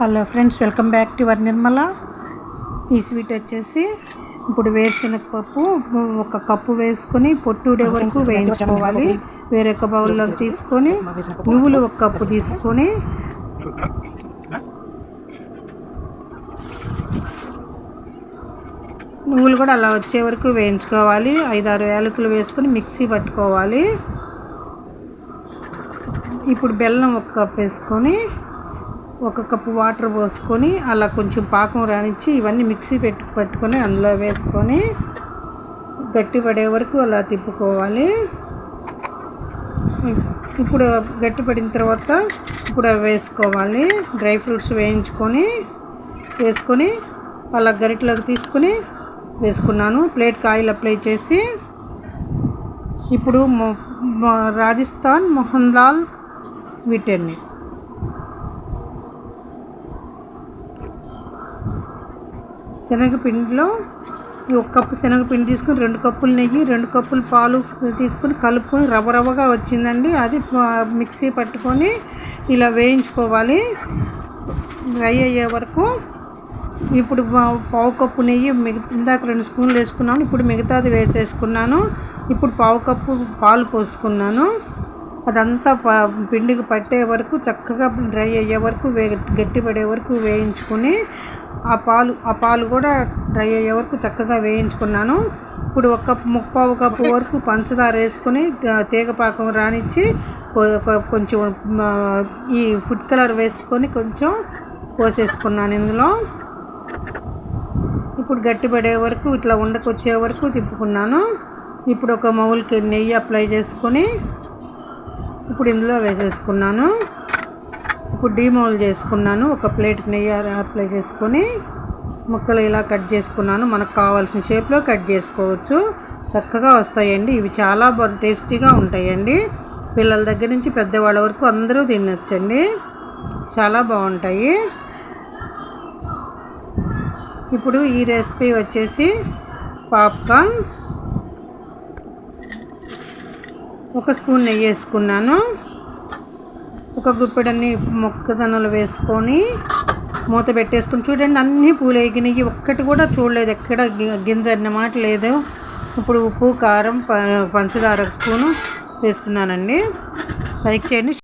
Hello friends, welcome back to your Nirmala. ఈ sweet వచ్చేసి ఇప్పుడు వేరుశనగపప్పు ఒక కప్పు వేసుకొని పొట్టుడే వరకు వేయించుకోవాలి. వేరొక బౌల్లోకి తీసుకొని నువ్వులు ఒక కప్పు తీసుకొని నువ్వులు కూడా అలా వచ్చే వరకు వేయించుకోవాలి. 5-6 యాలకులు వేసుకొని మిక్సీ పట్టుకోవాలి. ఇప్పుడు బెల్లం ఒక కప్పు వేసుకొని ఒక కప్పు వాటర్ పోసుకొని అలా కొంచెం పాకం రానిచ్చి ఇవన్నీ మిక్సీ పట్టుకొని అందులో వేసుకొని గట్టిపడే వరకు అలా తిప్పుకోవాలి. ఇప్పుడు గట్టిపడిన తర్వాత ఇప్పుడు వేసుకోవాలి. డ్రై ఫ్రూట్స్ వేసుకొని అలా గరిటలోకి తీసుకొని వేసుకున్నాను. ప్లేట్కి ఆయిల్ అప్లై చేసి ఇప్పుడు రాజస్థాన్ మోహన్ లాల్ స్వీట్ అండి. శనగపిండిలో ఒక కప్పు శనగపిండి తీసుకుని 2 కప్పులు నెయ్యి 2 కప్పులు పాలు తీసుకుని కలుపుకొని రవ్వగా వచ్చిందండి. అది మిక్సీ పట్టుకొని ఇలా వేయించుకోవాలి డ్రై అయ్యే వరకు. ఇప్పుడు పావు కప్పు నెయ్యి ఇందాక 2 స్పూన్లు వేసుకున్నాను. ఇప్పుడు మిగతాది వేసేసుకున్నాను. ఇప్పుడు పావు కప్పు పాలు పోసుకున్నాను. అదంతా పిండికి పట్టే వరకు చక్కగా డ్రై అయ్యే వరకు గట్టిపడే వరకు వేయించుకొని ఆ పాలు కూడా డ్రై అయ్యే వరకు చక్కగా వేయించుకున్నాను. ఇప్పుడు ముప్పావు కప్పు వరకు పంచదార వేసుకొని తీగపాకం రానిచ్చి కొంచెం ఈ ఫుడ్ కలర్ వేసుకొని కొంచెం పోసేసుకున్నాను ఇందులో. ఇప్పుడు గట్టిపడే వరకు ఇట్లా ఉండకొచ్చే వరకు తిప్పుకున్నాను. ఇప్పుడు ఒక మౌల్కి నెయ్యి అప్లై చేసుకొని ఇప్పుడు ఇందులో వేసేసుకున్నాను. ఇప్పుడు డీమౌల్ చేసుకున్నాను. ఒక ప్లేట్కి నెయ్యి అప్లై చేసుకొని ముక్కలు ఇలా కట్ చేసుకున్నాను. మనకు కావాల్సిన షేప్లో కట్ చేసుకోవచ్చు. చక్కగా వస్తాయండి. ఇవి చాలా టేస్టీగా ఉంటాయండి. పిల్లల దగ్గర నుంచి పెద్దవాళ్ళ వరకు అందరూ తినొచ్చండి. చాలా బాగుంటాయి. ఇప్పుడు ఈ రెసిపీ వచ్చేసి పాప్కార్న్. ఒక స్పూన్ నెయ్యి వేసుకున్నాను. ఒక గుప్పెడన్ని మొక్కజొన్నలు వేసుకొని మూత పెట్టేసుకుని చూడండి, అన్నీ పూలు ఎగినాయి. ఒక్కటి కూడా చూడలేదు, ఎక్కడ గింజ అన్నమాట లేదు. ఇప్పుడు ఉప్పు కారం పంచదార 1 స్పూను వేసుకున్నానండి. లైక్ చేయండి.